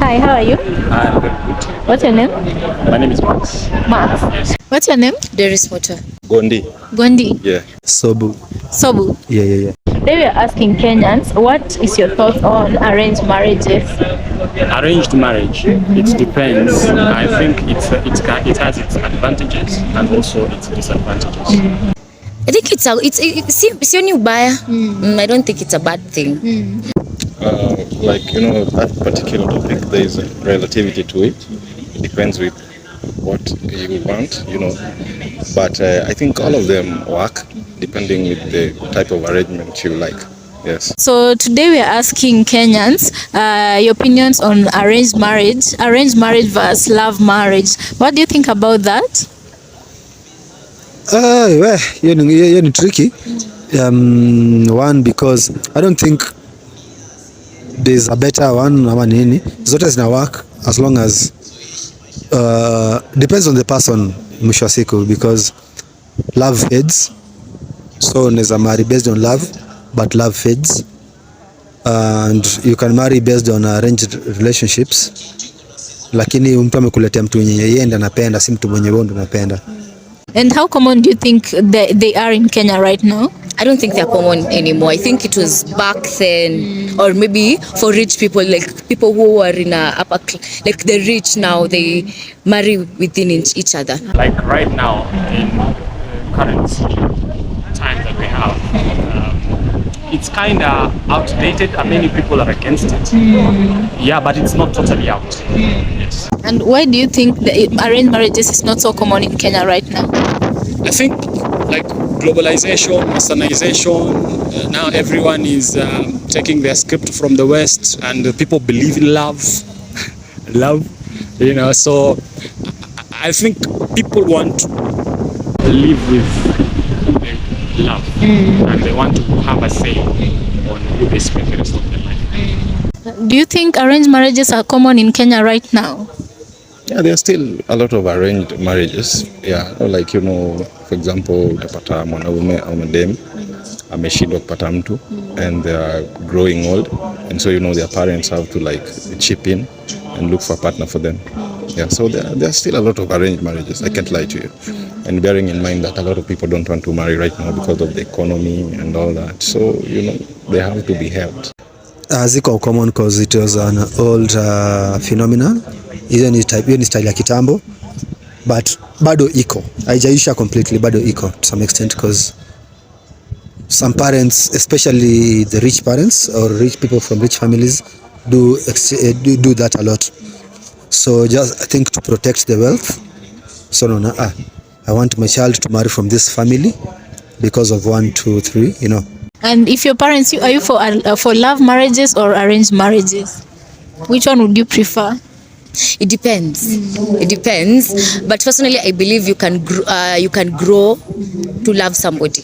Hi, how are you? I'm very good. What's your name? My name is Max. Max. Yes. What's your name? Deris Motor. Gondi. Gondi. Yeah. Sobu. Sobu. Yeah. Today we are asking Kenyans, what is your thoughts on arranged marriages? Arranged marriage. It depends. I think it has its advantages and also its disadvantages. I think sioni ubaya. I don't think it's a bad thing. That particular topic, there is a relativity to it. It depends with what you want, But I think all of them work depending with the type of arrangement you like. Yes. So today we are asking Kenyans your opinions on arranged marriage versus love marriage. What do you think about that? Hiyo ni tricky. One, because I don't think there's a better one ama nini. Zote zina work as long as depends on the person mwisho wa siku, because love fades. So unaweza marry based on love, but love fades. And you can marry based on arranged relationships, lakini mtu amekuletea mtu mwenye yeye ndiye anapenda, si mtu mwenye wewe ndiye unapenda. And how common do you think they are in Kenya right now? I don't think they're common anymore. I think it was back then, or maybe for rich people, like people who are in a upper like the rich now, they marry within each other. Like right now, in current time that we have, it's kind of outdated and many people are against it. Yeah, but it's not totally out. Yes. And why do you think the arranged marriages is not so common in Kenya right now? I think like globalization, westernization, now everyone is taking their script from the West, and people believe in love, so I think people want to Live with love and they want to have a say on who they spend the rest of their life. Do you think arranged marriages are common in Kenya right now? Yeah, there are still a lot of arranged marriages. Yeah, like for example, utapata mwanaume au madem ameshindwa kupata mtu and they are growing old, and so their parents have to like chip in and look for a partner for them. Yeah, so there are still a lot of arranged marriages, I can't lie to you. And bearing in mind that a lot of people don't want to marry right now because of the economy and all that, so they have to be helped. Ziko common because it was an old phenomenon. Hiyo ni style ya kitambo, but bado iko, haijaisha completely, bado iko to some extent, because some parents, especially the rich parents or rich people from rich families, do that a lot. So just I think to protect the wealth, so I want my child to marry from this family because of 1, 2, 3, And if your parents, are you for love marriages or arranged marriages? Which one would you prefer? It depends. It depends. But personally, I believe you can grow to love somebody.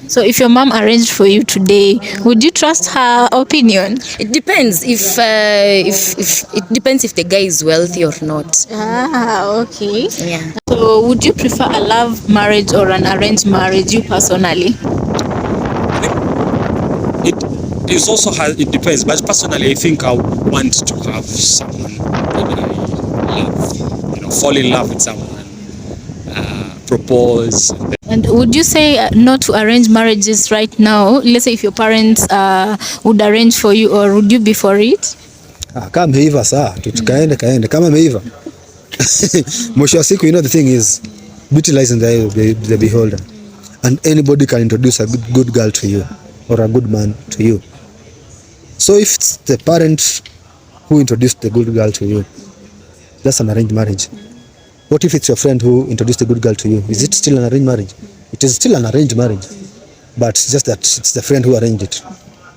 So if your mom arranged for you today, would you trust her opinion? It depends if it depends if the guy is wealthy or not. Okay. Yeah. So would you prefer a love marriage or an arranged marriage, you personally? It depends, but personally I think I want to have someone that I love, fall in love with someone, propose. And would you say no to arranged marriages right now? Let's say if your parents would arrange for you, or would you be for it? Kama meiva saa tukaende kama meiva. Mwisho wa siku, the thing is, beauty lies in the eye of the beholder, and anybody can introduce a good girl to you or a good man to you. So if it's the parent who introduced the good girl to you, that's an arranged marriage. What if it's your friend who introduced the good girl to you? Is it still an arranged marriage? It is still an arranged marriage, but it's just that it's the friend who arranged it.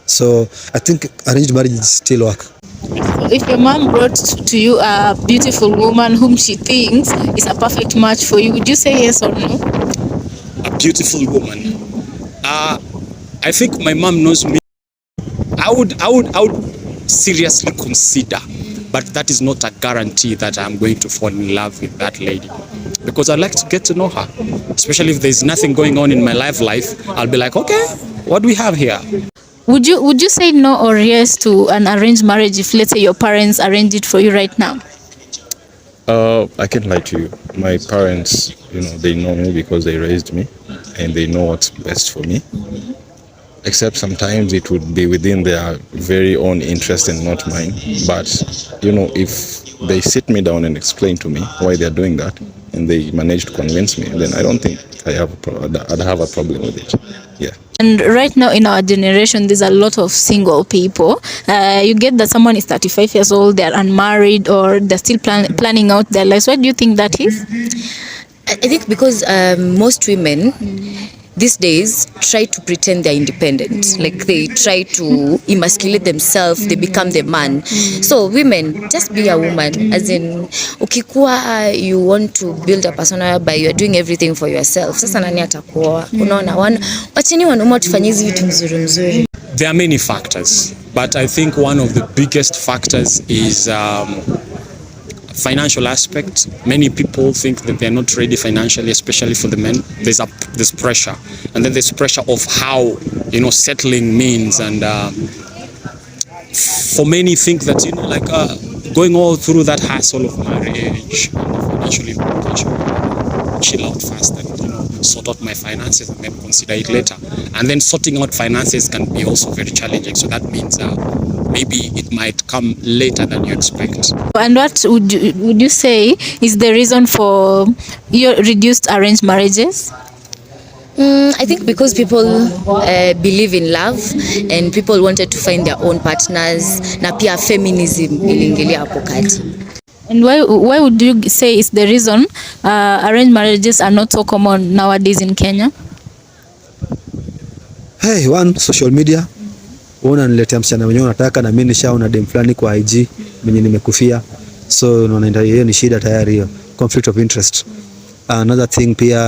So I think arranged marriages still work. If your mom brought to you a beautiful woman whom she thinks is a perfect match for you, would you say yes or no? A beautiful woman. I think my mom knows me. I would seriously consider, but that is not a guarantee that I'm going to fall in love with that lady, because I'd like to get to know her, especially if there's nothing going on in my life. I'll be like, okay, what do we have here? Would you say no or yes to an arranged marriage if, let's say, your parents arrange it for you right now? I can't lie to you. My parents, they know me because they raised me and they know what's best for me. Except sometimes it would be within their very own interest and not mine. But, if they sit me down and explain to me why they're doing that and they manage to convince me, then I don't think I'd have a problem with it. Yeah. And right now in our generation, there's a lot of single people. You get that someone is 35 years old, they're unmarried, or they're still planning out their lives. What do you think that is? I think because most women these days try to pretend they're independent. Like they try to emasculate themselves, they become the man. So women, just be a woman. As in, ukikuwa you want to build a persona by you're doing everything for yourself. Sasa nani atakuoa? Unaona, wacheni wanaume tufanye hizi vitu mzuri. There are many factors, but I think one of the biggest factors is financial aspect. Many people think that they're not ready financially, especially for the men. There's pressure, and then there's pressure of how settling means, and for many think that going all through that hassle of marriage and the financial implication, chill out first and sort out my finances and then consider it later. And then sorting out finances can be also very challenging. So that means maybe it might come later than you expect. And what would you say is the reason for your reduced arranged marriages? I think because people believe in love and people wanted to find their own partners, na pia feminism iliingilia hapo kati. And why would you say is the reason arranged marriages are not so common nowadays in Kenya? Hey, one, social media. Unaniletea msichana mwenyewe unataka na mimi nishaona dem fulani kwa IG mwenye nimekufia. So unaona hiyo ni shida tayari hiyo. Conflict of interest. Another thing pia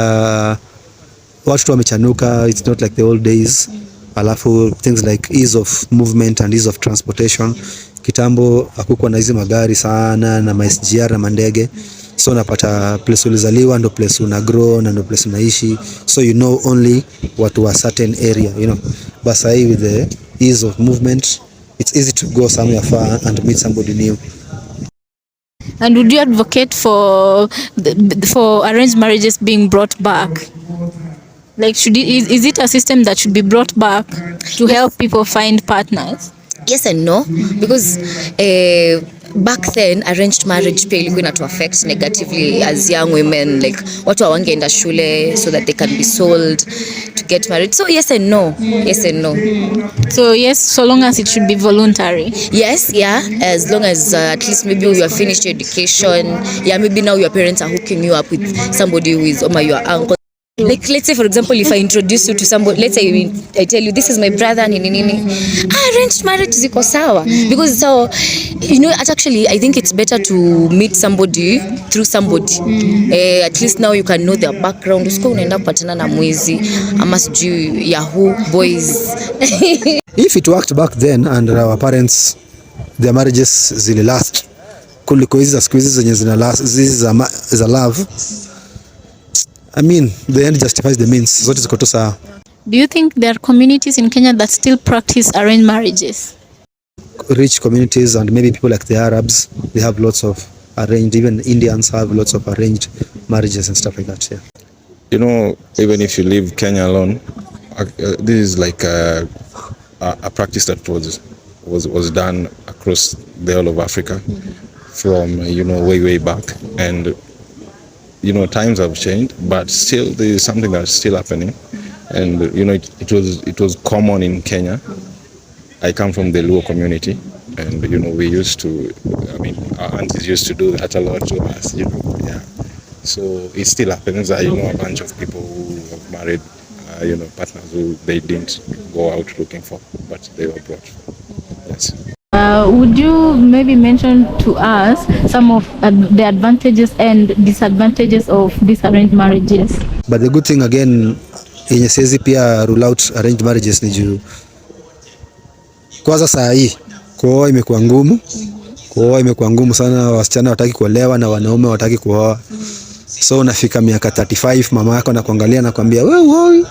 watu wamechanuka, it's not like the old days. Alafu things like ease of movement and ease of transportation. Kitambo hakukuwa na hizi magari sana na ma-SGR na mandege. So unapata place ulizaliwa ndo place una grow na ndo place unaishi. So only what to a certain area, But say with the ease of movement, it's easy to go somewhere far and meet somebody new. And would you advocate for arranged marriages being brought back? Like, is it a system that should be brought back to help people find partners? Yes and no, because back then arranged marriage pia ilikuwa to affect negatively as young women, like watu hawangeenda shule so that they can be sold to get married. So yes and no. So yes, so long as it should be voluntary. Yes, yeah, as long as at least maybe you have finished your education. Yeah, maybe now your parents are hooking you up with somebody who is your uncle. Like, let's say for example, if I introduce you to somebody, let's say I tell you this is my brother, arranged marriage ziko sawa, because so actually I think it's better to meet somebody through somebody. At least now you can know their background. Usko unaenda kupatana na mwizi ama sijui Yahoo boys. If it worked back then and our parents, their marriages zili last kuliko hizi siku hizi zenye zina last, hizi za love, I mean, the end justifies the means. Zote ziko tu sawa. Do you think there are communities in Kenya that still practice arranged marriages? Rich communities and maybe people like the Arabs, they have lots of arranged, even Indians have lots of arranged marriages and stuff like that, yeah. Even if you leave Kenya alone, this is like a practice that was done across the whole of Africa from, way back. And times have changed, but still there is something that's still happening. And it was common in Kenya. I come from the Luo community, and we used to, our aunties used to do that a lot to us, yeah. So it still happens. I know a bunch of people who have married partners who they didn't go out looking for, but they were brought. Yes. Would you maybe mention to us some of the advantages and disadvantages of these arranged marriages? But the good thing again, yenye siwezi pia rule out arranged marriages ni juu kwanza saa hii kuoa imekuwa ngumu. Kuoa imekuwa ngumu sana, wasichana wataki kuolewa na wanaume wataki kuoa. So unafika miaka 35 mama yako anakuangalia na kwambia wewe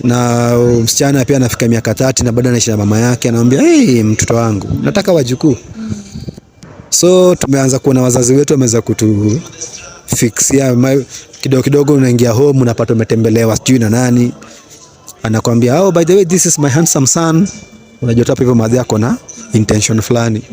na msichana pia anafika miaka 30 na bado anaishi na mama yake, anamwambia hey, mtoto wangu nataka wajukuu. So tumeanza kuona wazazi wetu wameweza kutufixia kidogo kidogo, unaingia home unapata umetembelewa sijui na nani, anakuambia oh by the way this is my handsome son. Unajua hapo hivyo madhi yako na intention fulani.